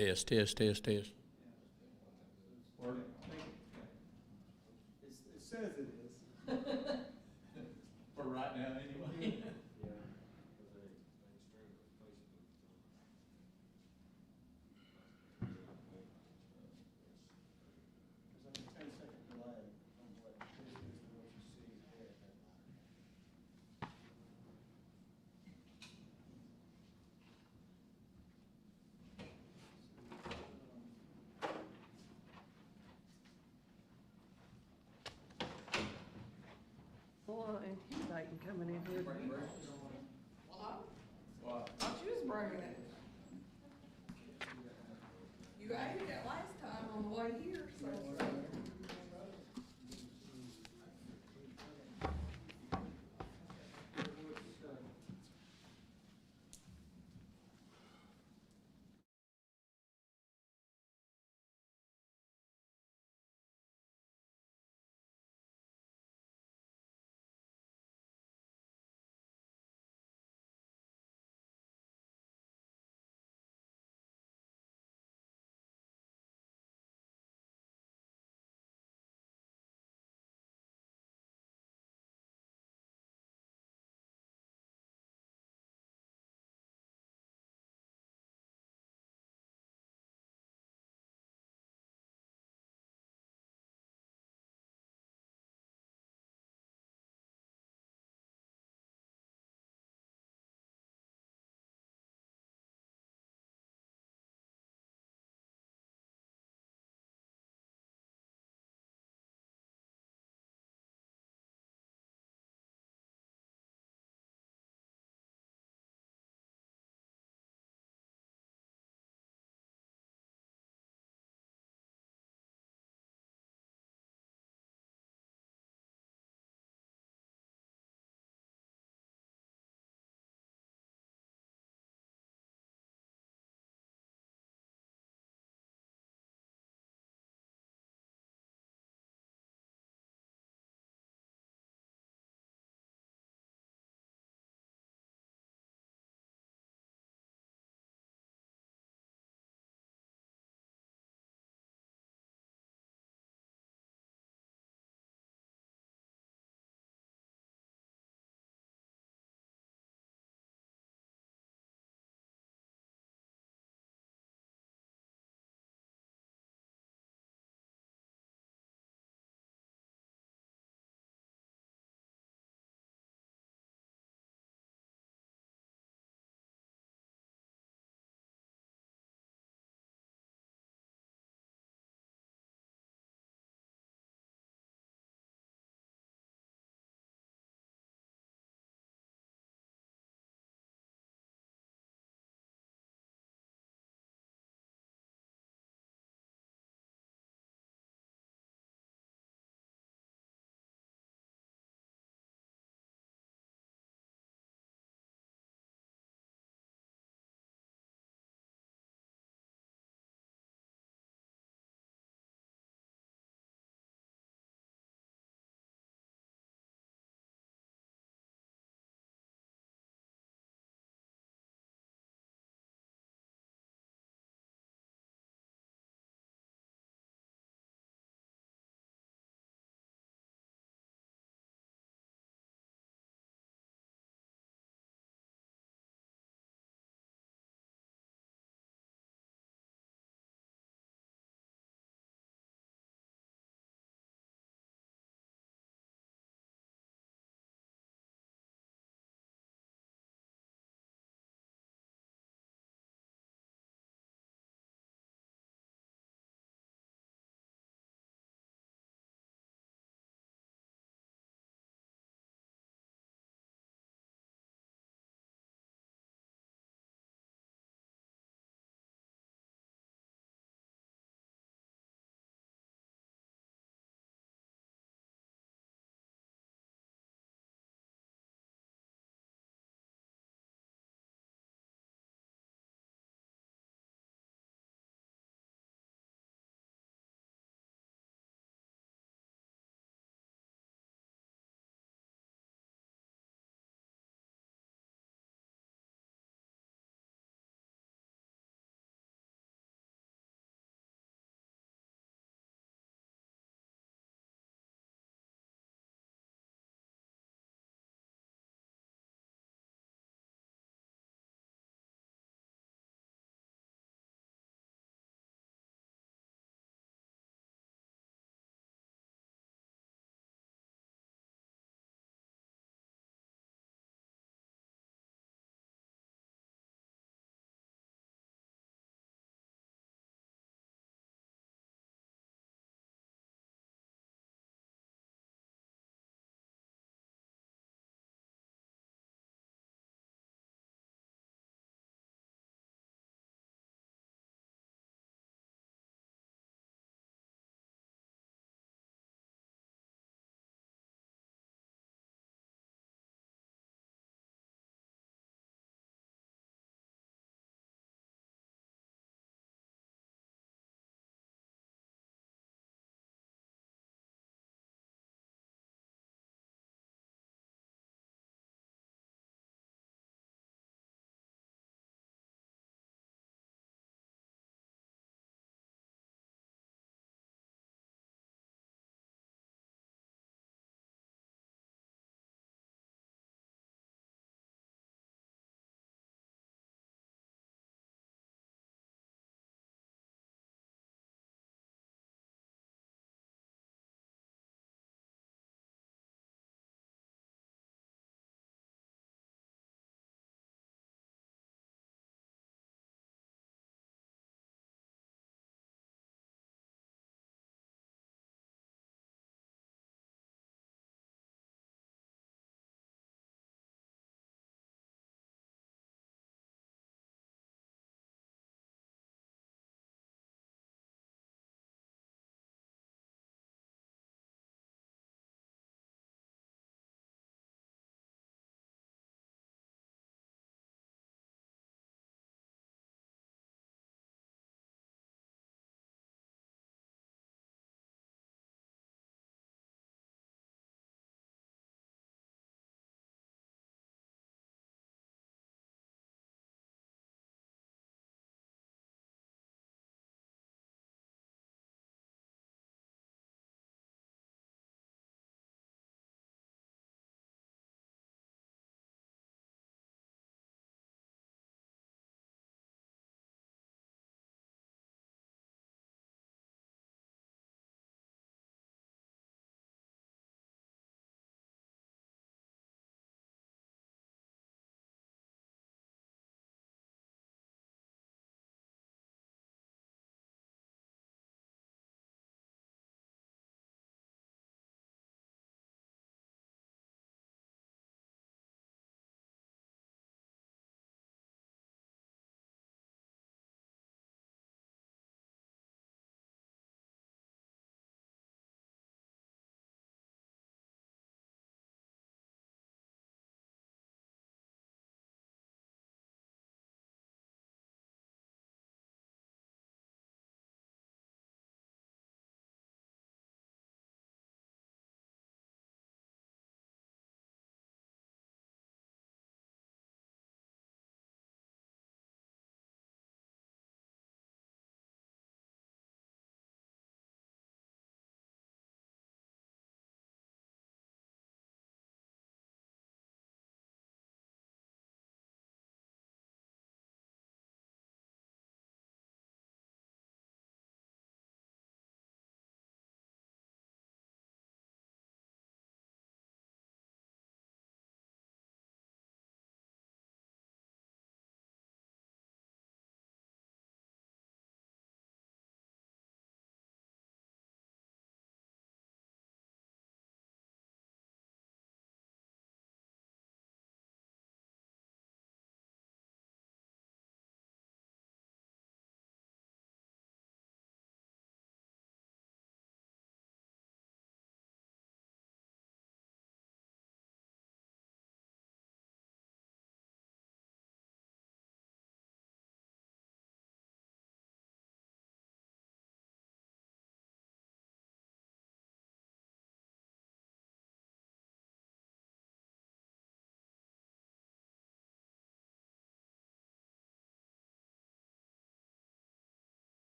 Test, test, test, test. Or, it says it is. For right now, anyway. There's like a 10-second delay from what this is to what you see here at that line. Well, anticipating coming in here. Well, Wow. I thought you was bringing it. You ate it last time on the way here, so.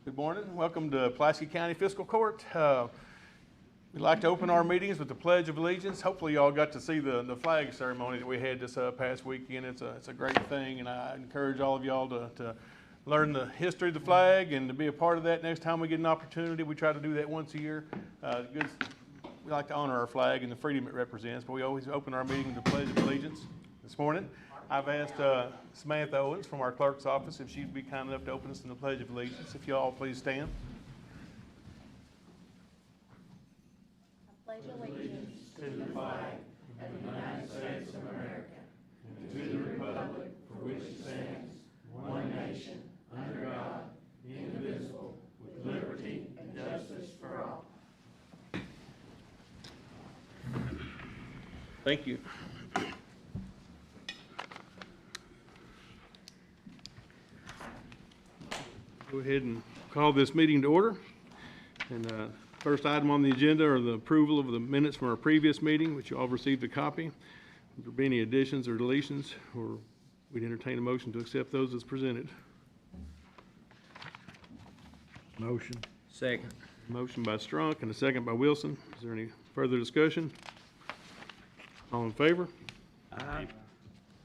Good morning. Welcome to Pulaski County Fiscal Court. We'd like to open our meetings with the Pledge of Allegiance. Hopefully y'all got to see the flag ceremony that we had this past weekend. It's a great thing, and I encourage all of y'all to learn the history of the flag and to be a part of that next time we get an opportunity. We try to do that once a year. We like to honor our flag and the freedom it represents, but we always open our meeting with the Pledge of Allegiance. This morning, I've asked Samantha Owens from our clerk's office if she'd be kind enough to open us in the Pledge of Allegiance. If you all please stand. I pledge allegiance To the flag of the United States of America, and to the republic for which it stands, one nation, under God, indivisible, with liberty and justice for all. Thank you. Go ahead and call this meeting to order. And first item on the agenda are the approval of the minutes from our previous meeting, which you all received a copy. If there be any additions or deletions, or we'd entertain a motion to accept those as presented. Motion. Second. Motion by Strunk and a second by Wilson. Is there any further discussion? All in favor? Aye.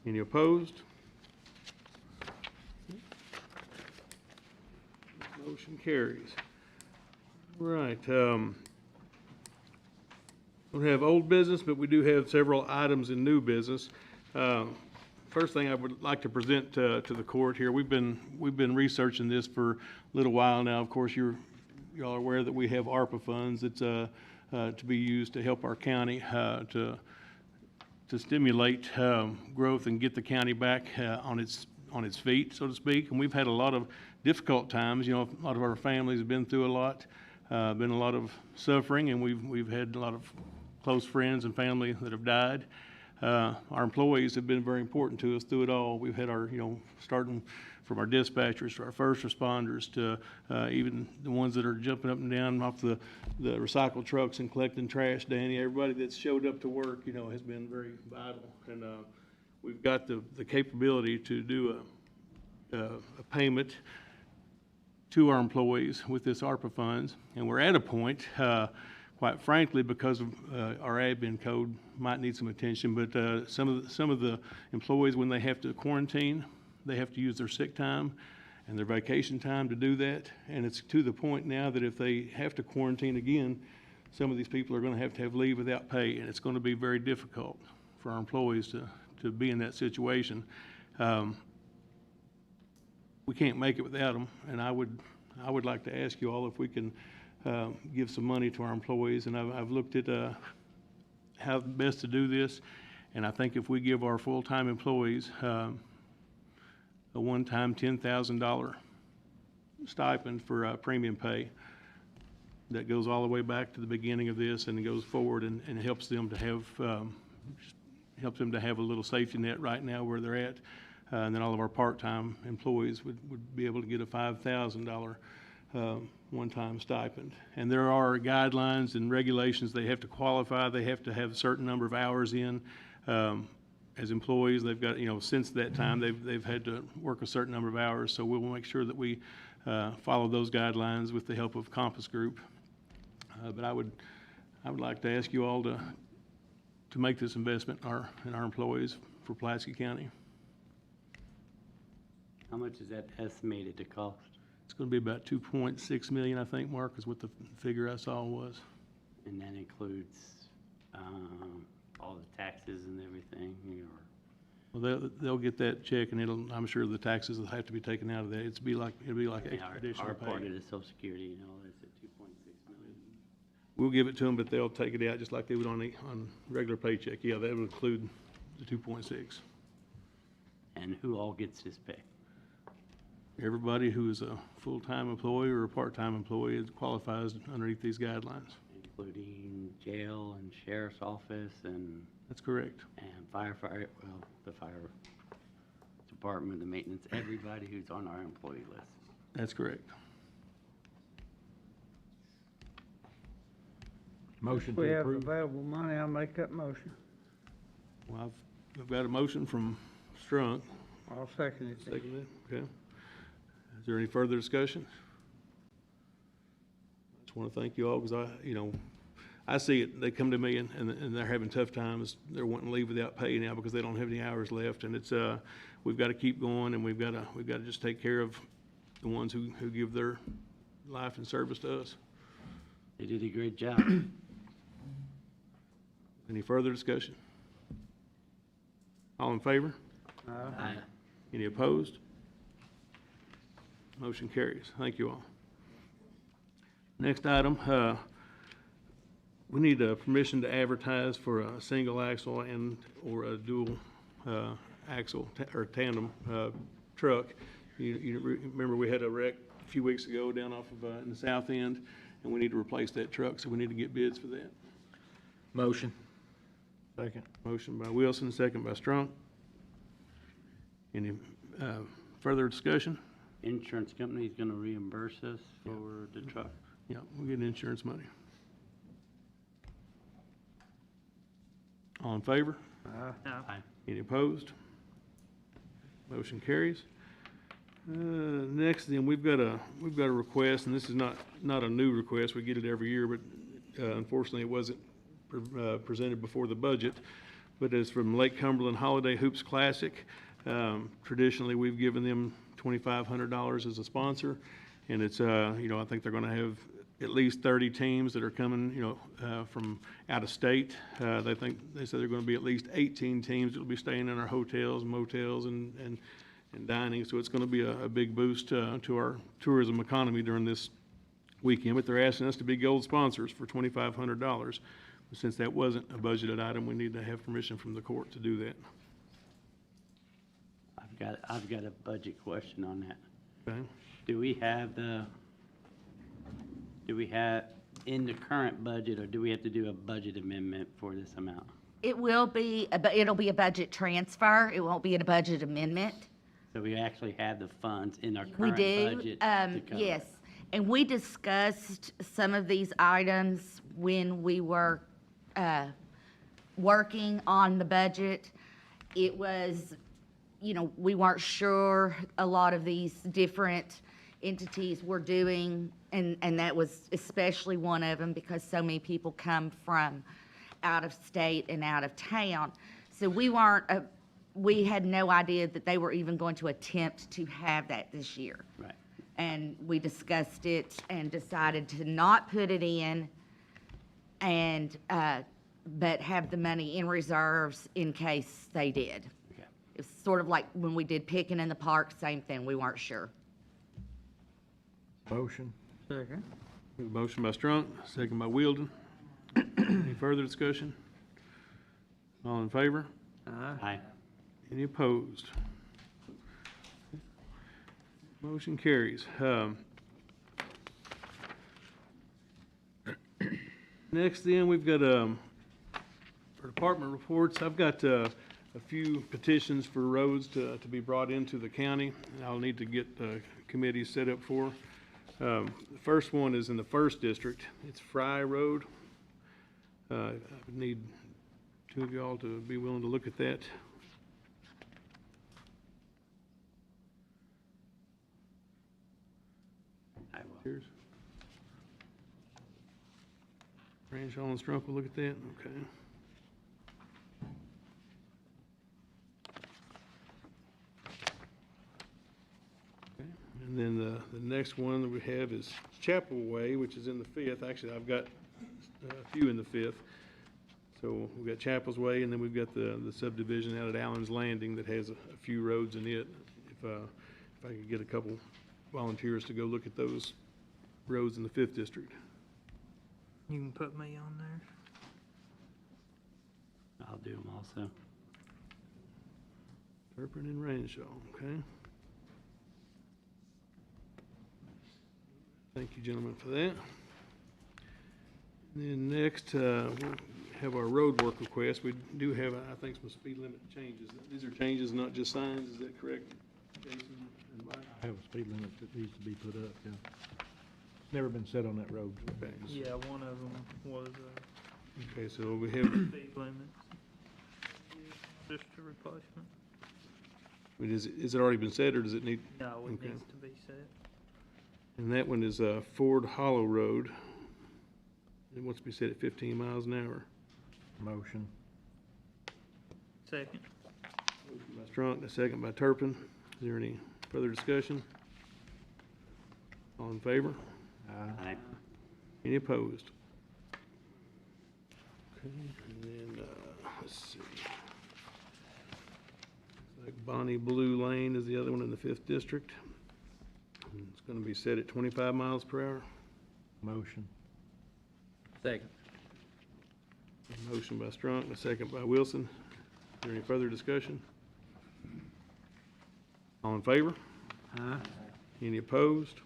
Any opposed? Motion carries. All right. Don't have old business, but we do have several items in new business. First thing I would like to present to the court here, we've been researching this for a little while now. Of course, y'all are aware that we have ARPA funds that's to be used to help our county to stimulate growth and get the county back on its feet, so to speak. And we've had a lot of difficult times. You know, a lot of our families have been through a lot, been a lot of suffering, and we've had a lot of close friends and family that have died. Our employees have been very important to us through it all. We've had our, starting from our dispatchers to our first responders to even the ones that are jumping up and down off the recycle trucks and collecting trash, Danny. Everybody that's showed up to work, has been very vital. And we've got the capability to do a payment to our employees with this ARPA funds. And we're at a point, quite frankly, because of our admin code might need some attention, but some of the employees, when they have to quarantine, they have to use their sick time and their vacation time to do that. And it's to the point now that if they have to quarantine again, some of these people are going to have leave without pay, and it's going to be very difficult for our employees to be in that situation. We can't make it without them, and I would like to ask you all if we can give some money to our employees. And I've looked at how best to do this, and I think if we give our full-time employees a one-time $10,000 stipend for premium pay, that goes all the way back to the beginning of this and it goes forward and helps them to have a little safety net right now where they're at. And then all of our part-time employees would be able to get a $5,000 one-time stipend. And there are guidelines and regulations. They have to qualify. They have to have a certain number of hours in. As employees, they've got, since that time, they've had to work a certain number of hours. So we'll make sure that we follow those guidelines with the help of Compass Group. But I would like to ask you all to make this investment in our employees for Pulaski County. How much is that estimated to cost? It's going to be about $2.6 million, I think, Mark, is what the figure I saw was. And that includes all the taxes and everything, Well, they'll get that check, and I'm sure the taxes will have to be taken out of that. It'll be like additional our pay. part of the Social Security and all that's at $2.6 million. We'll give it to them, but they'll take it out just like they would on regular paycheck. Yeah, that would include the 2.6. And who all gets this pay? Everybody who is a full-time employee or a part-time employee qualifies underneath these guidelines. Including jail and sheriff's office and That's correct. firefighter, the fire department, the maintenance, everybody who's on our employee list. That's correct. Motion If we to have approve. available money, I'll make that motion. Well, I've got a motion from Strunk. I'll second it. Second that, okay. Is there any further discussion? just want to thank you all, because I see it, they come to me and they're having tough times. They're wanting to leave without pay now because they don't have any hours left, and it's, we've got to keep going, and we've got to just take care of the ones who give their life and service to us. They did a great job. Any further discussion? All in favor? Aye. Any opposed? Motion carries. Thank you all. Next item, we need permission to advertise for a single axle or a dual axle or tandem truck. You remember we had a wreck a few weeks ago down off of in the south end, and we need to replace that truck, so we need to get bids for that. Motion. Second. Motion by Wilson, second by Strunk. Any further discussion? Insurance company's gonna reimburse us for the truck. Yeah, we'll get insurance money. All in favor? Aye. Any opposed? Motion carries. Next, then, we've got a request, and this is not a new request. We get it every year, but unfortunately, it wasn't presented before the budget. But it's from Lake Cumberland Holiday Hoops Classic. Traditionally, we've given them $2,500 as a sponsor, and it's I think they're going to have at least 30 teams that are coming from out of state. They said they're going to be at least 18 teams that will be staying in our hotels, motels, and dining. So it's going to be a big boost to our tourism economy during this weekend. But they're asking us to be gold sponsors for $2,500. Since that wasn't a budgeted item, we need to have permission from the court to do that. I've got a budget question on that. Okay. Do we have in the current budget, or do we have to do a budget amendment for this amount? It will be, it'll be a budget transfer. It won't be a budget amendment. So we actually have the funds in our We current do, budget to cover. yes. And we discussed some of these items when we were working on the budget. It was, we weren't sure a lot of these different entities were doing, and that was especially one of them because so many people come from out of state and out of town. So we had no idea that they were even going to attempt to have that this year. Right. And we discussed it and decided to not put it in and, but have the money in reserves in case they did. Okay. It's sort of like when we did picking in the park, same thing, we weren't sure. Motion. Second. Motion by Strunk, second by Wielden. Any further discussion? All in favor? Aye. Any opposed? Motion carries. Next then, we've got for department reports. I've got a few petitions for roads to be brought into the county. I'll need to get committees set up for. The first one is in the 1st District. It's Fry Road. I would need two of y'all to be willing to look at that. I will. Cheers. Ranshaw and Strunk will look at that, okay. Okay. And then the next one that we have is Chapel Way, which is in the 5th. Actually, I've got a few in the 5th. So we've got Chapel's Way, and then we've got the subdivision out at Allen's Landing that has a few roads in it. If I could get a couple volunteers to go look at those roads in the 5th District. You can put me on there. I'll do them also. Turpin and Ranshaw, okay. Thank you, gentlemen, for that. And then next, we'll have our road work request. We do have, I think, some speed limit changes. These are changes, not just signs, is that correct, Jason and Mike? I have a speed limit that needs to be put up, yeah. Never been set on that road. Okay, Yeah, one of them was okay, so we have, speed limit. Just a replacement. is it already been set, or does it need? No, it Okay. needs to be set. And that one is Ford Hollow Road. wants to be set at 15 miles an hour. Motion. Second. Motion by Strunk, a second by Turpin. Is there any further discussion? All in favor? Aye. Any opposed? Okay, and then, let's see. Like Bonnie Blue Lane is the other one in the 5th District. And it's gonna be set at 25 miles per hour. Motion. Second. A motion by Strunk, a second by Wilson. Is there any further discussion? All in favor? Aye. Any opposed?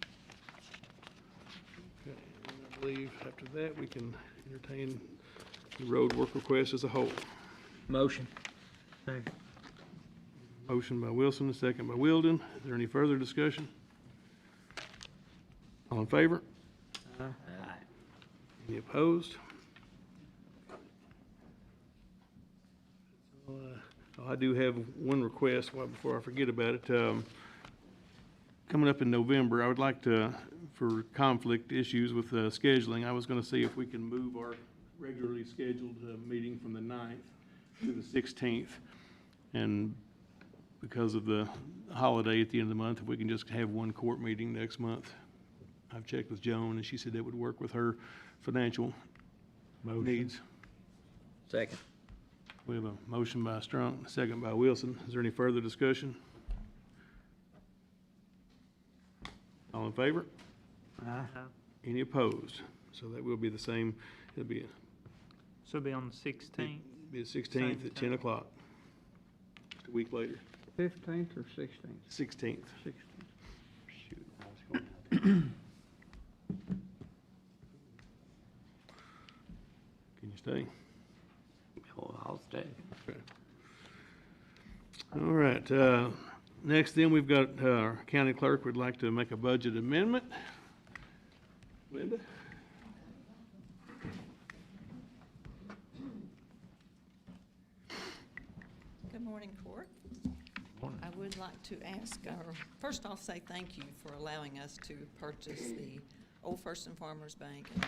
Okay, and I believe after that, we can entertain the road work request as a whole. Motion. Second. Motion by Wilson, a second by Wilden. Is there any further discussion? All in favor? Aye. Any opposed? I do have one request, before I forget about it. Coming up in November, I would like to, for conflict issues with scheduling, I was gonna see if we can move our regularly scheduled meeting from the 9th to the 16th. And because of the holiday at the end of the month, if we can just have one court meeting next month. I've checked with Joan, and she said that would work with her financial Motion. needs. Second. We have a motion by Strunk, a second by Wilson. Is there any further discussion? All in favor? Aye. Any opposed? So that will be the same, it'll be So it'll be on the 16th. the 16th at 10 o'clock. Just a week later, 15th or 16th? 16th. 16th. Shoot, I was going Can you stay? Oh, I'll stay. Okay. All right, next then, we've got our county clerk would like to make a budget amendment. Linda? Good morning, Court. I would like to ask, first I'll say thank you for allowing us to purchase the Old First and Farmers Bank. And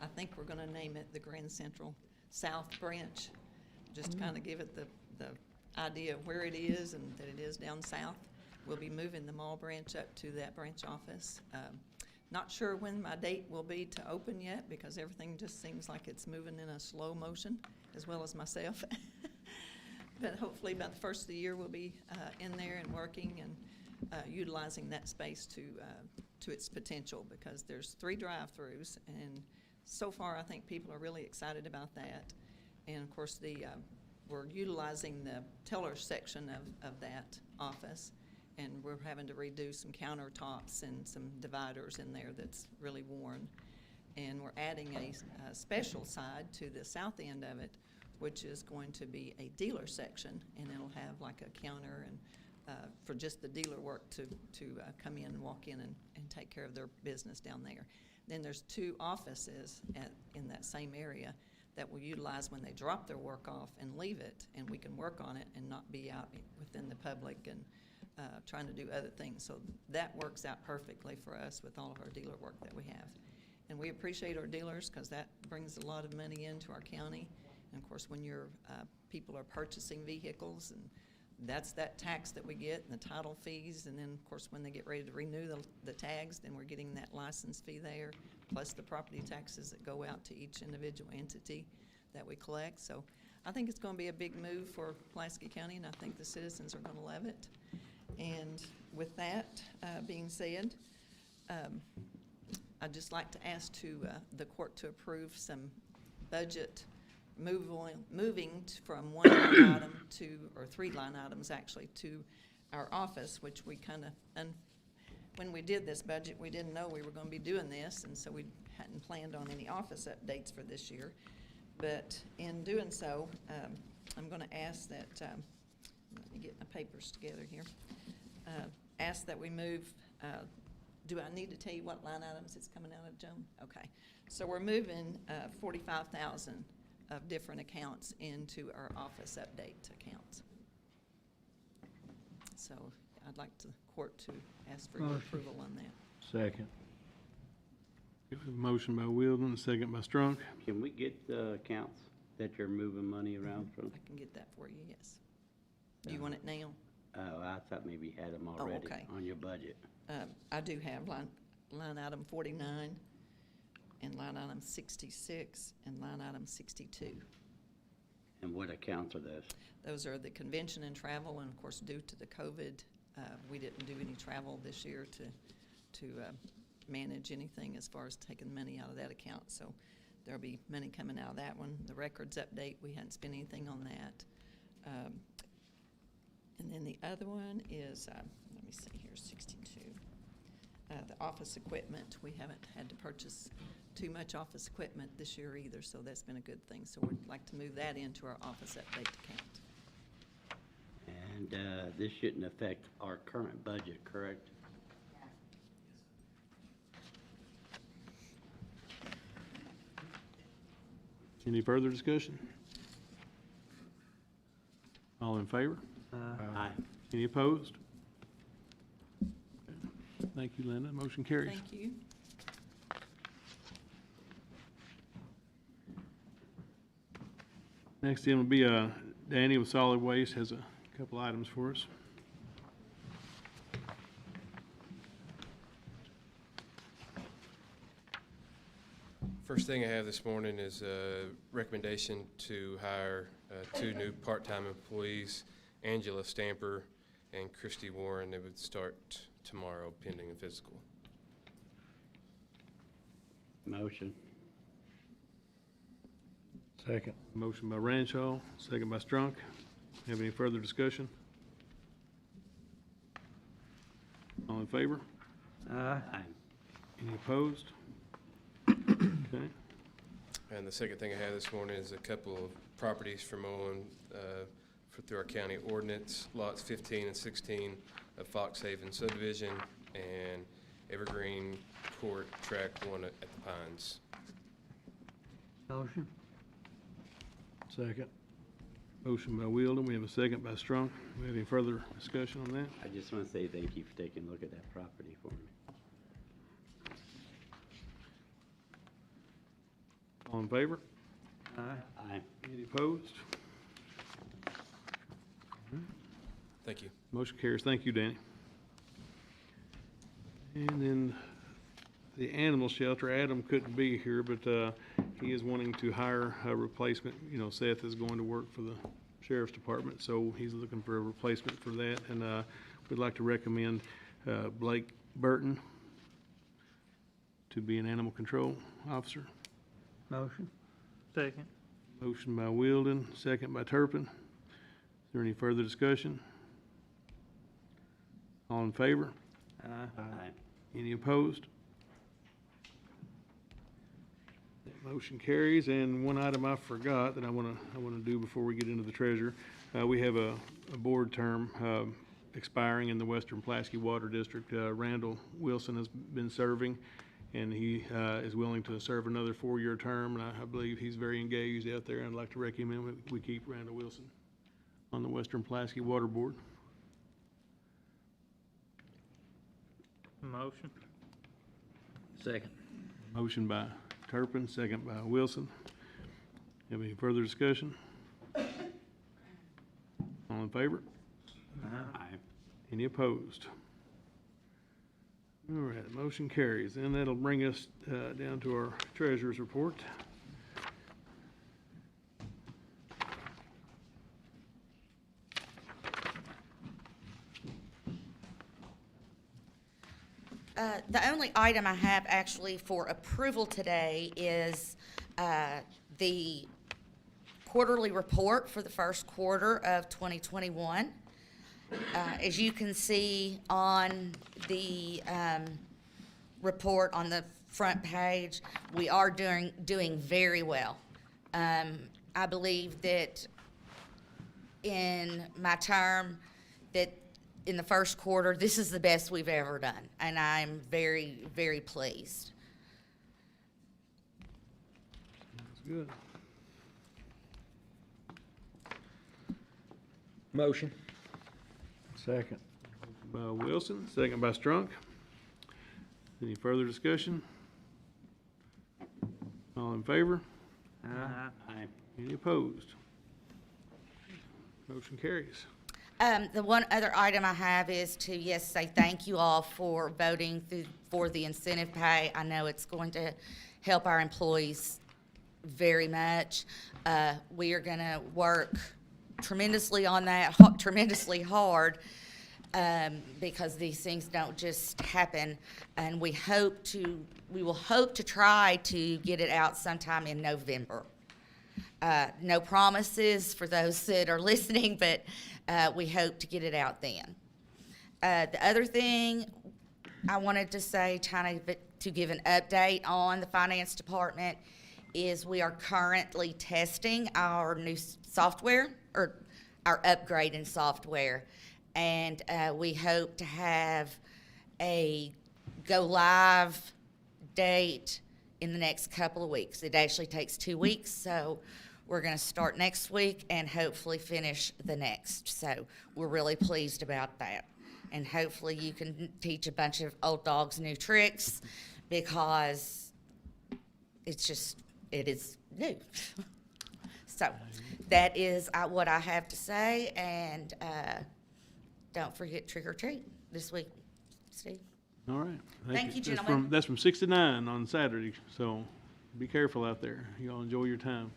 I think we're gonna name it the Grand Central South Branch, just to kind of give it the idea of where it is and that it is down south. We'll be moving the mall branch up to that branch office. Not sure when my date will be to open yet, because everything just seems like it's moving in a slow motion, as well as myself. But hopefully by the first of the year, we'll be in there and working and utilizing that space to its potential, because there's 3 drive-throughs, and so far, I think people are really excited about that. And of course, we're utilizing the teller section of that office, and we're having to redo some countertops and some dividers in there that's really worn. And we're adding a special side to the south end of it, which is going to be a dealer section, and it'll have like a counter and for just the dealer work to come in and walk in and take care of their business down there. Then there's 2 offices in that same area that we'll utilize when they drop their work off and leave it, and we can work on it and not be out within the public and trying to do other things. So that works out perfectly for us with all of our dealer work that we have. And we appreciate our dealers, because that brings a lot of money into our county. And of course, when your people are purchasing vehicles, and that's that tax that we get and the title fees, and then of course when they get ready to renew the tags, then we're getting that license fee there, plus the property taxes that go out to each individual entity that we collect. So I think it's going to be a big move for Pulaski County, and I think the citizens are going to love it. And with that being said, I'd just like to ask the court to approve some budget moving from 1 line item to, or 3 line items actually, to our office, which we kind of, when we did this budget, we didn't know we were going to be doing this, and so we hadn't planned on any office updates for this year. But in doing so, I'm going to ask that, let me get my papers together here, ask that we move, do I need to tell you what line items it's coming out of, Joan? Okay. So we're moving 45,000 of different accounts into our office update accounts. So I'd like the court to ask for your Motion. approval on that. Second. We have a motion by Wilden, a second by Strunk. Can we get the accounts that you're moving money around from? I can get that for you, yes. Do you want it now? Oh, I thought maybe you had them already okay. on your budget. I do have line item 49, and line item 66, and line item 62. And what accounts are those? Those are the convention and travel, and of course, due to the COVID, we didn't do any travel this year to manage anything as far as taking money out of that account. So there'll be money coming out of that one. The records update, we hadn't spent anything on that. And then the other one is, let me see here, 62. The office equipment, we haven't had to purchase too much office equipment this year either, so that's been a good thing. So we'd like to move that into our office update account. And this shouldn't affect our current budget, correct? Any further discussion? All in favor? Aye. Any opposed? Thank you, Linda. Motion carries. Thank you. Next in will be Danny with Solid Waste, has a couple items for us. First thing I have this morning is a recommendation to hire 2 new part-time employees, Angela Stamper and Christy Warren. They would start tomorrow pending a physical. Motion. Second. Motion by Rancho, second by Strunk. Have any further discussion? All in favor? Aye. Any opposed? Okay. And the second thing I have this morning is a couple of properties from Owen through our county ordinance, lots 15 and 16 of Fox Haven subdivision and Evergreen Court Track 1 at the Pines. Motion. Second. Motion by Wilden, we have a second by Strunk. We have any further discussion on that? I just want to say thank you for taking a look at that property for me. All in favor? Aye. Aye. Any opposed? Thank you. Motion carries. Thank you, Danny. And then the animal shelter, Adam couldn't be here, but he is wanting to hire a replacement. You know, Seth is going to work for the sheriff's department, so he's looking for a replacement for that. And we'd like to recommend Blake Burton to be an animal control officer. Motion. Second. Motion by Wilden, second by Turpin. Is there any further discussion? All in favor? Aye. Any opposed? That motion carries. And one item I forgot that I want to do before we get into the treasurer. We have a board term expiring in the Western Pulaski Water District. Randall Wilson has been serving, and he is willing to serve another 4-year term, and I believe he's very engaged out there, and I'd like to recommend we keep Randall Wilson on the Western Pulaski Water Board. Motion. Second. Motion by Turpin, second by Wilson. Have any further discussion? All in favor? Aye. Any opposed? All right, motion carries. And that'll bring us down to our treasurer's report. The only item I have actually for approval today is the quarterly report for the first quarter of 2021. As you can see on the report on the front page, we are doing very well. I believe that in my term, that in the first quarter, this is the best we've ever done, and I'm very, very pleased. That's good. Motion. Second. By Wilson, second by Strunk. Any further discussion? in favor? Aye. Aye. Any opposed? Motion carries. The one other item I have is to, yes, say thank you all for voting for the incentive pay. I know it's going to help our employees very much. We are gonna work tremendously on that, tremendously hard, because these things don't just happen. And we will hope to try to get it out sometime in November. No promises for those that are listening, but we hope to get it out then. The other thing I wanted to say, to give an update on the finance department, is we are currently testing our new software, or our upgrade in software. And we hope to have a go-live date in the next couple of weeks. It actually takes 2 weeks, so we're going to start next week and hopefully finish the next. So we're really pleased about that. And hopefully you can teach a bunch of old dogs new tricks, because it is new. So that is what I have to say, and don't forget trick or treat this week, Steve. All right. Thank you, That's gentlemen. That's from 6 to 9 on Saturday, so be careful out there. Y'all enjoy your time.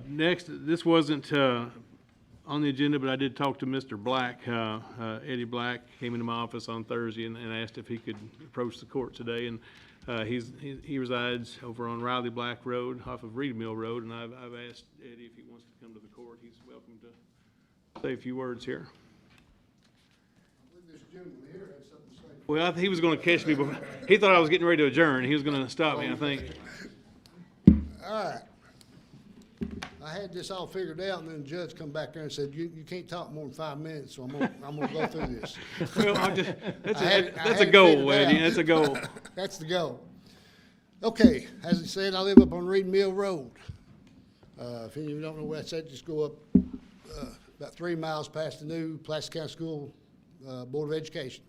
Next, this wasn't on the agenda, but I did talk to Mr. Black. Eddie Black came into my office on Thursday and asked if he could approach the court today. And he resides over on Riley Black Road off of Reed Mill Road, and I've asked Eddie if he wants to come to the court. He's welcome to say a few words here. This gentleman here had something to say. Well, he was going to catch me before. He thought I was getting ready to adjourn. He was going to stop me, I think. All right. I had this all figured out, and then the judge come back there and said, you can't talk more than 5 minutes, so I'm gonna go through this. Well, that's I had a it goal, figured Eddie. out. That's a goal. That's the goal. Okay, as he said, I live up on Reed Mill Road. If any of you don't know where that's at, just go up about 3 miles past the new Pulaski County School Board of Education.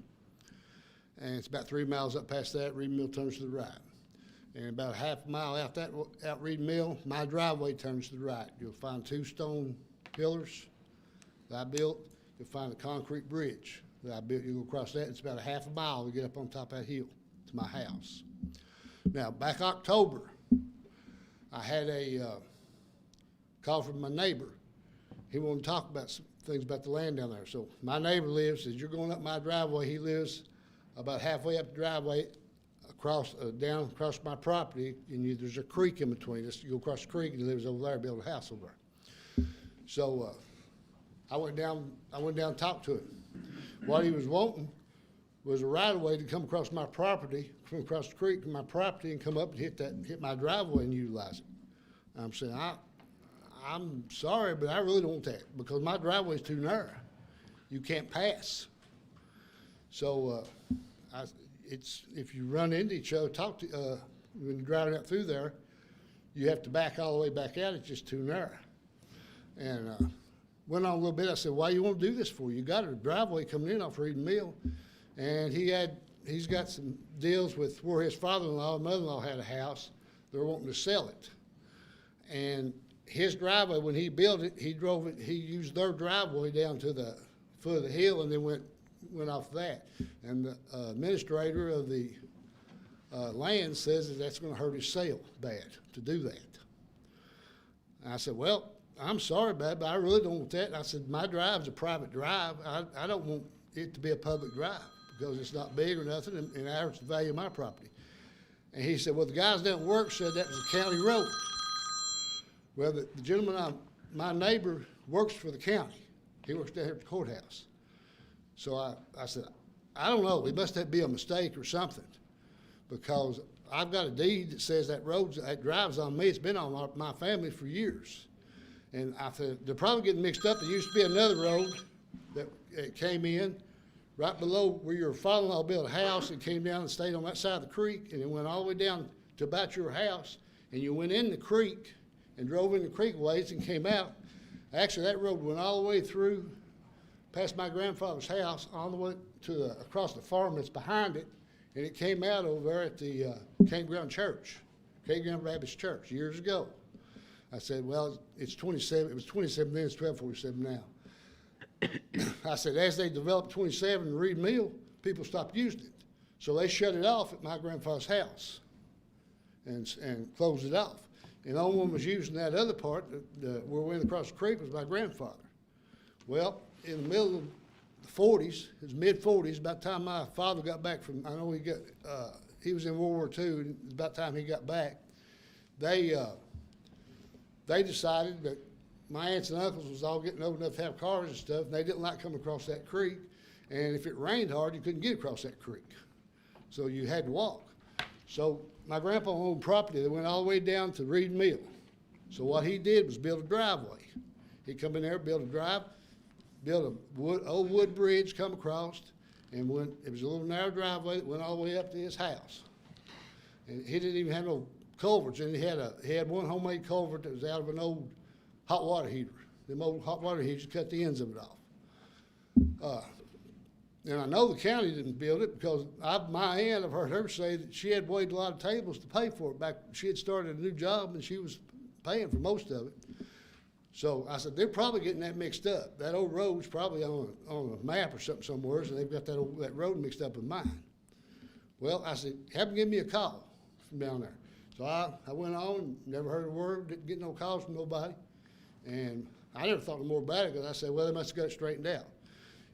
And it's about 3 miles up past that, Reed Mill turns to the right. And about a half a mile out Reed Mill, my driveway turns to the right. You'll find 2 stone pillars that I built. You'll find a concrete bridge that I built. You go across that, it's about a half a mile to get up on top of that hill to my house. Now, back October, I had a call from my neighbor. He wanted to talk about some things about the land down there. So my neighbor lives, as you're going up my driveway, he lives about halfway up the driveway, down across my property, and there's a creek in between us. You go across the creek, and he lives over there, built a house over there. So I went down and talked to him. What he was wanting was a right-of-way to come across my property, come across the creek to my property, and come up and hit my driveway and utilize it. I'm saying, I'm sorry, but I really don't want that, because my driveway's too narrow. You can't pass. So if you run into each other, when you're driving up through there, you have to back all the way back out. It's just too narrow. And went on a little bit. I said, why you want to do this for? You got a driveway coming in off Reed Mill. And he's got some deals with where his father-in-law and mother-in-law had a house. They're wanting to sell it. And his driveway, when he built it, he used their driveway down to the foot of the hill and then went off that. And the administrator of the land says that's going to hurt his sale bad to do that. And I said, well, I'm sorry about it, but I really don't want that. And I said, my drive's a private drive. I don't want it to be a public drive because it's not big or nothing, and it hurts the value of my property. And he said, well, the guys down at work said that was a county road. Well, the gentleman, my neighbor, works for the county. He works down here at the courthouse. So I said, I don't know. It must be a mistake or something, because I've got a deed that says that drive's on me. It's been on my family for years. And I said, they're probably getting mixed up. There used to be another road that came in right below where your father-in-law built a house and came down and stayed on that side of the creek, and it went all the way down to about your house, and you went in the creek and drove in the creek ways and came out. Actually, that road went all the way through past my grandfather's house, all the way to across the farm that's behind it, and it came out over there at the campground church. K. Graham Baptist Church years ago. I said, well, it's 27, it was 27 then, it's 1247 now. I said, as they developed 27 and Reed Mill, people stopped using it. So they shut it off at my grandfather's house and closed it off. And the only one was using that other part, where we went across the creek, was my grandfather. Well, in the middle of the 40s, it was mid-40s, about the time my father got back from, I know he was in World War II, and about the time he got back, they decided that my aunts and uncles was all getting old enough to have cars and stuff, and they didn't like coming across that creek. And if it rained hard, you couldn't get across that creek. So you had to walk. So my grandpa owned property that went all the way down to Reed Mill. So what he did was build a driveway. He'd come in there, build a old wood bridge, come across, and it was a little narrow driveway that went all the way up to his house. And he didn't even have no culverts, and he had one homemade culvert that was out of an old hot water heater. Them old hot water heaters cut the ends of it off. And I know the county didn't build it because my aunt, I've heard her say that she had waited a lot of tables to pay for it back. She had started a new job and she was paying for most of it. So I said, they're probably getting that mixed up. That old road's probably on a map or something somewhere, so they've got that road mixed up with mine. Well, I said, have them give me a call from down there. So I went on, never heard a word, didn't get no calls from nobody. And I never thought no more about it because I said, well, they must have got it straightened out.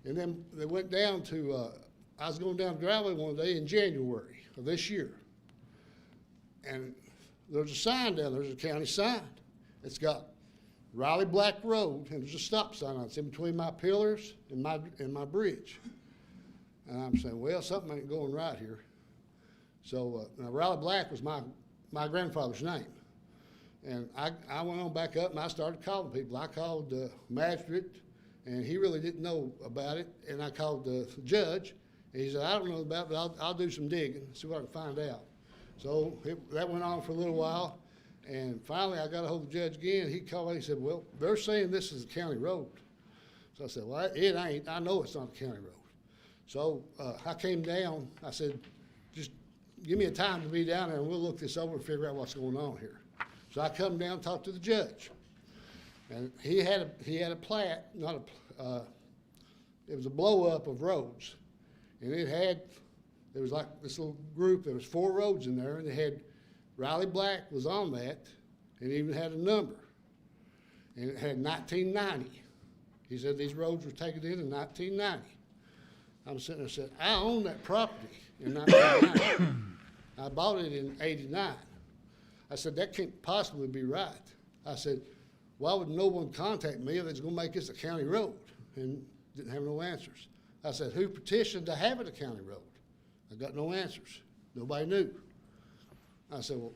And then they went down to, I was going down the driveway one day in January of this year. And there's a sign down there, there's a county sign. It's got Riley Black Road, and there's a stop sign on it. It's in between my pillars and my bridge. And I'm saying, well, something ain't going right here. So now Riley Black was my grandfather's name. And I went on back up and I started calling people. I called the magistrate, and he really didn't know about it. And I called the judge, and he said, I don't know about it, but I'll do some digging, see what I can find out. So that went on for a little while, and finally I got a hold of the judge again. He called me, he said, well, they're saying this is a county road. So I said, well, it ain't. I know it's not a county road. So I came down. I said, just give me a time to be down there, and we'll look this over and figure out what's going on here. So I come down and talk to the judge. And he had a plat, it was a blow up of roads. And there was like this little group, there was 4 roads in there, and it had, Riley Black was on that, and it even had a number. And it had 1990. He said these roads were taken in 1990. I'm sitting there and said, I own that property in 1990. I bought it in 89. I said, that can't possibly be right. I said, why would no one contact me if it's gonna make this a county road? And didn't have no answers. I said, who petitioned to have it a county road? I got no answers. Nobody knew. I said, well,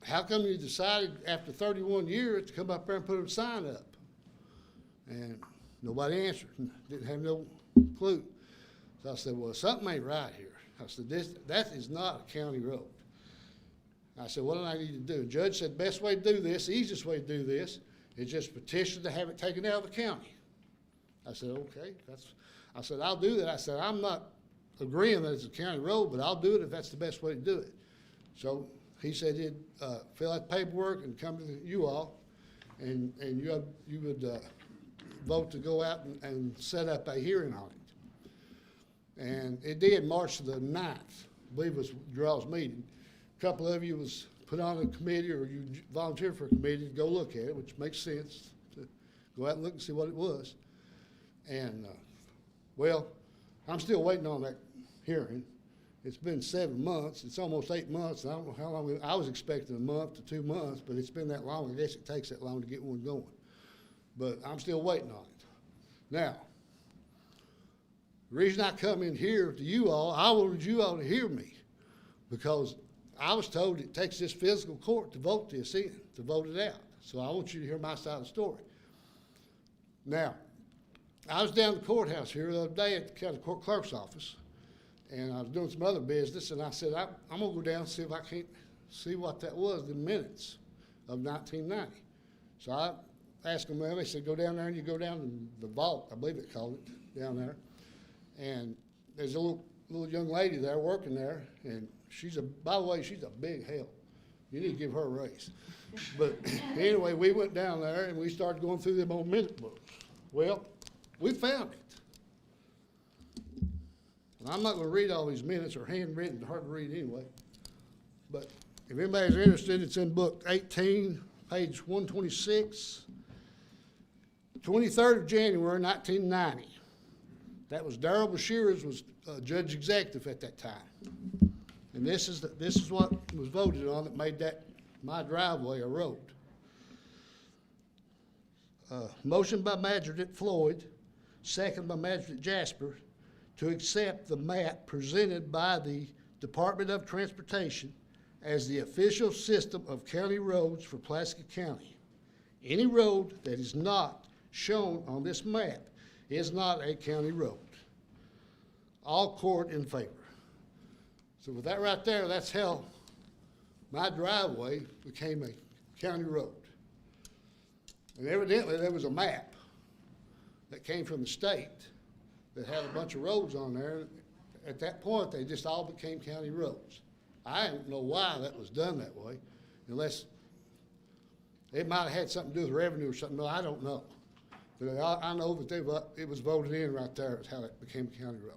how come you decided after 31 years to come up there and put a sign up? And nobody answered. Didn't have no clue. So I said, well, something ain't right here. I said, that is not a county road. I said, what do I need to do? The judge said, best way to do this, the easiest way to do this, is just petition to have it taken out of the county. I said, okay. I said, I'll do that. I said, I'm not agreeing that it's a county road, but I'll do it if that's the best way to do it. So he said he'd fill out the paperwork and come to you all, and you would vote to go out and set up a hearing on it. And it did March the 9th, I believe was Draw's meeting. A couple of you was put on a committee, or you volunteered for a committee to go look at it, which makes sense, to go out and look and see what it was. And, well, I'm still waiting on that hearing. It's been 7 months. It's almost 8 months. I don't know how long. I was expecting a month to 2 months, but it's been that long. I guess it takes that long to get one going. But I'm still waiting on it. Now, the reason I come in here to you all, I wanted you all to hear me, because I was told it takes this physical court to vote this in, to vote it out. So I want you to hear my side of the story. Now, I was down at the courthouse here the other day at the county court clerk's office, and I was doing some other business, and I said, I'm gonna go down and see if I can't see what that was, the minutes of 1990. So I asked them, well, they said, go down there, and you go down to the vault, I believe it called it, down there. And there's a little young lady there working there, and by the way, she's a big help. You need to give her a raise. But anyway, we went down there and we started going through them old minute books. Well, we found it. And I'm not gonna read all these minutes, they're handwritten, hard to read anyway. But if anybody's interested, it's in book 18, page 126, 23rd of January, 1990. That was Darrell Bashir was judge executive at that time. And this is what was voted on that made that my driveway a road. Motion by Magistrate Floyd, second by Magistrate Jasper, to accept the map presented by the Department of Transportation as the official system of county roads for Pulaski County. Any road that is not shown on this map is not a county road. All court in favor. So with that right there, that's how my driveway became a county road. And evidently there was a map that came from the state that had a bunch of roads on there. At that point, they just all became county roads. I don't know why that was done that way, unless it might have had something to do with revenue or something. No, I don't know. But I know that it was voted in right there. That's how it became a county road.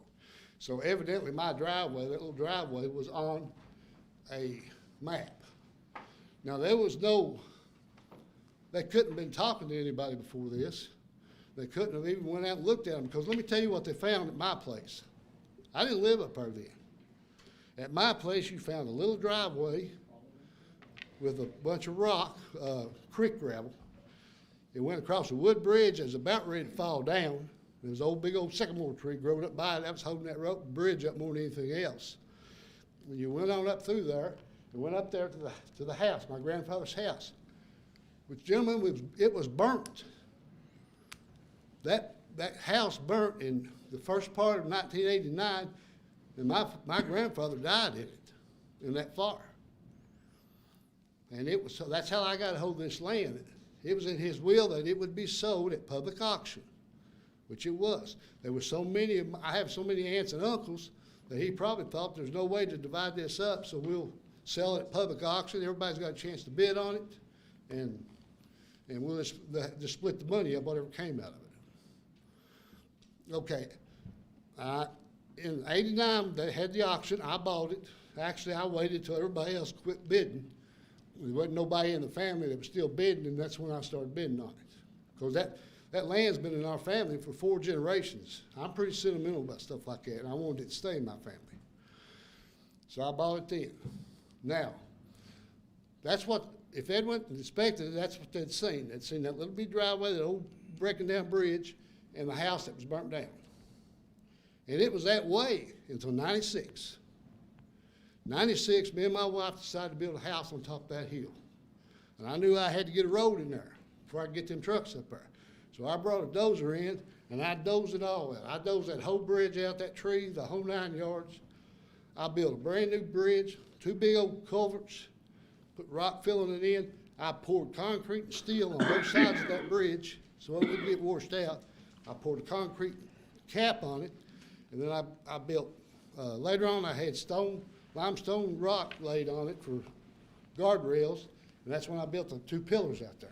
So evidently my driveway, that little driveway, was on a map. Now they couldn't have been talking to anybody before this. They couldn't have even went out and looked at them, because let me tell you what they found at my place. I didn't live up there then. At my place, you found a little driveway with a bunch of rock, creek gravel. It went across a wood bridge that was about ready to fall down. There was an old, big old sycamore tree growing up by it. That was holding that bridge up more than anything else. When you went on up through there, and went up there to the house, my grandfather's house, which, gentlemen, it was burnt. That house burnt in the first part of 1989, and my grandfather died in it, in that fire. And so that's how I got a hold of this land. It was in his will that it would be sold at public auction, which it was. There were so many, I have so many aunts and uncles that he probably thought there's no way to divide this up, so we'll sell it at public auction. Everybody's got a chance to bid on it, and we'll just split the money up, whatever came out of it. Okay. In '89, they had the auction. I bought it. Actually, I waited till everybody else quit bidding. There wasn't nobody in the family that was still bidding, and that's when I started bidding on it. Because that land's been in our family for 4 generations. I'm pretty sentimental about stuff like that, and I wanted it to stay in my family. So I bought it then. Now, if they'd went and inspected it, that's what they'd seen. They'd seen that little bitty driveway, that old breaking down bridge, and the house that was burnt down. And it was that way until 96. 96, me and my wife decided to build a house on top of that hill. And I knew I had to get a road in there before I could get them trucks up there. So I brought a dozer in, and I dozed it all out. I dozed that whole bridge out, that tree, the whole 9 yards. I built a brand new bridge, 2 big old culverts, put rock filling it in. I poured concrete and steel on both sides of that bridge so it wouldn't get washed out. I poured a concrete cap on it, and then I built, later on I had limestone rock laid on it for guardrails, and that's when I built the 2 pillars out there.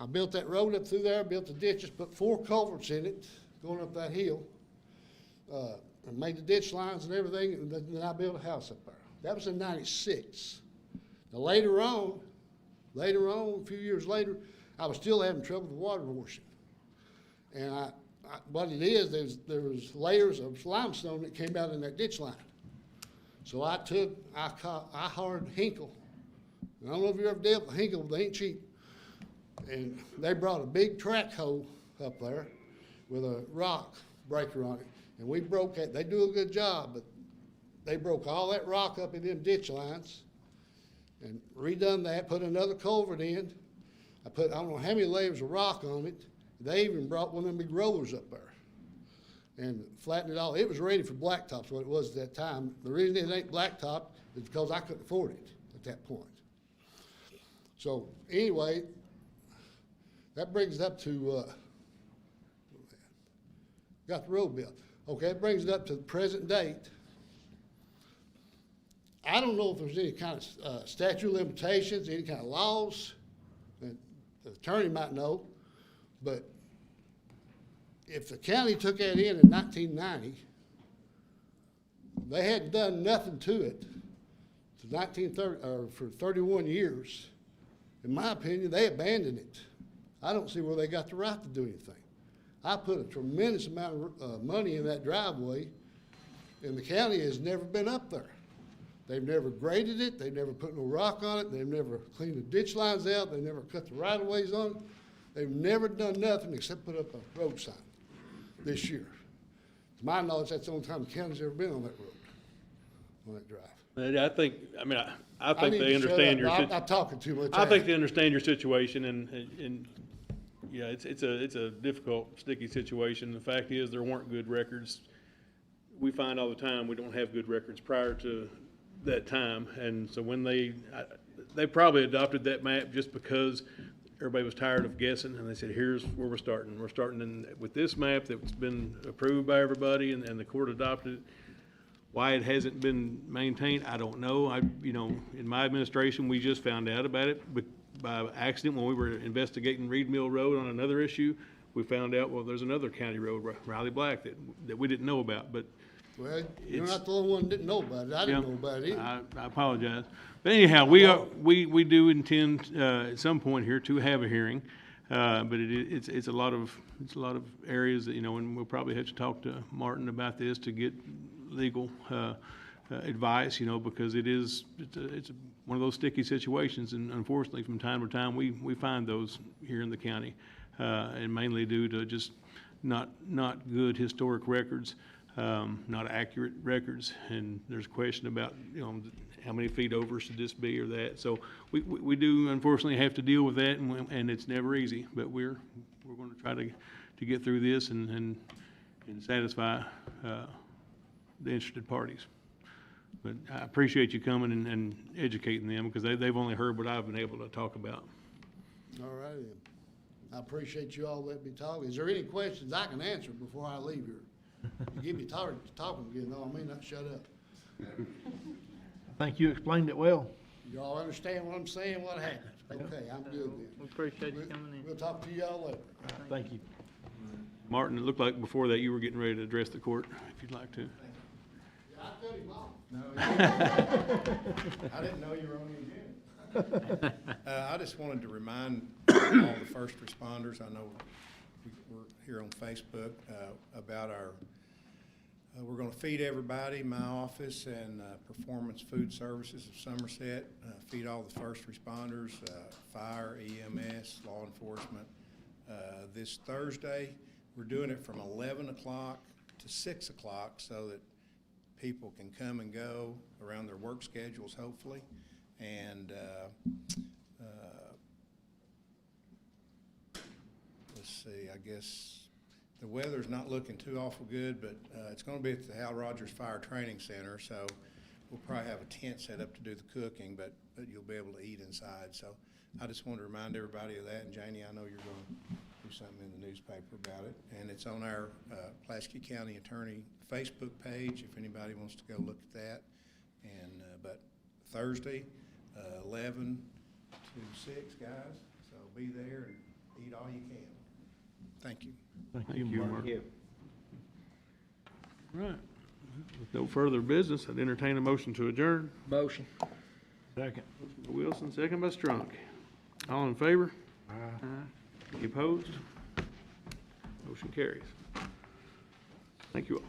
I built that road up through there, built the ditches, put 4 culverts in it going up that hill, and made the ditch lines and everything, and then I built a house up there. That was in 96. Now later on, a few years later, I was still having trouble with water washing. And what it is, there was layers of limestone that came out in that ditch line. So I hired Hinkle. I don't know if you ever dealt with Hinkle, but they ain't cheap. And they brought a big track hoe up there with a rock breaker on it. And we broke that. They do a good job, but they broke all that rock up in them ditch lines and redone that, put another culvert in. I don't know how many layers of rock on it. They even brought one of them big rollers up there and flattened it all. It was ready for blacktop, what it was at that time. The reason it ain't blacktop is because I couldn't afford it at that point. So anyway, that brings it up to, got the road built. Okay, that brings it up to the present date. I don't know if there's any kind of statute of limitations, any kind of laws, that the attorney might know, but if the county took that in 1990, they hadn't done nothing to it to 1930, or for 31 years. In my opinion, they abandoned it. I don't see where they got the right to do anything. I put a tremendous amount of money in that driveway, and the county has never been up there. They've never graded it, they've never put no rock on it, they've never cleaned the ditch lines out, they've never cut the right-of-ways on it. They've never done nothing except put up a road sign this year. To my knowledge, that's the only time the county's ever been on that road, on that drive. And I think, I think need they to shut understand up. your I'm talking too much. I think they understand your situation, and yeah, it's a difficult, sticky situation. The fact is, there weren't good records. We find all the time we don't have good records prior to that time, and so when they probably adopted that map just because everybody was tired of guessing, and they said, here's where we're starting. We're starting with this map that's been approved by everybody, and the court adopted it. Why it hasn't been maintained, I don't know. In my administration, we just found out about it by accident when we were investigating Reed Mill Road on another issue. We found out, well, there's another county road, Riley Black, that we didn't know about, but. Well, you're not the only one that didn't know about it. I didn't know about it either. I apologize. But anyhow, we do intend, at some point here to have a hearing. But it's a lot of areas that, and we'll probably have to talk to Martin about this to get legal, advice, because it's one of those sticky situations. And unfortunately, from time to time, we find those here in the county, and mainly due to just not good historic records. Not accurate records, and there's a question about, how many feet over should this be or that. So we do unfortunately have to deal with that, and it's never easy, but we're going to try to get through this and satisfy the interested parties. But I appreciate you coming and educating them, because they've only heard what I've been able to talk about. All right, then. I appreciate you all letting me talk. Is there any questions I can answer before I leave here? You get me tired of talking again, though, I may not shut up. I think you explained it well. Y'all understand what I'm saying, what happened? Okay, I'm good then. We appreciate you coming in. We'll talk to y'all later. Thank you. Martin, it looked like before that you were getting ready to address the court, if you'd like to. Yeah, I cut him off. I didn't know you were on the agenda. I just wanted to remind all the first responders, I know we're here on Facebook, about we're gonna feed everybody, my office and Performance Food Services of Somerset, feed all the first responders, fire, EMS, law enforcement. This Thursday, we're doing it from 11 o'clock to 6 o'clock so that people can come and go around their work schedules, hopefully. And let's see, I guess the weather's not looking too awful good, but it's going to be at the Hal Rogers Fire Training Center, so we'll probably have a tent set up to do the cooking, but you'll be able to eat inside. So I just want to remind everybody of that. And Janie, I know you're going to do something in the newspaper about it. And it's on our Pulaski County Attorney Facebook page if anybody wants to go look at that. And but Thursday, 11 to 6, guys. So be there and eat all you can. Thank you. Thank you, Mark. Right. With no further business, I'd entertain a motion to adjourn. Motion. Second. Motion by Wilson, second by Strunk. All in favor? Any opposed? Motion carries. Thank you all.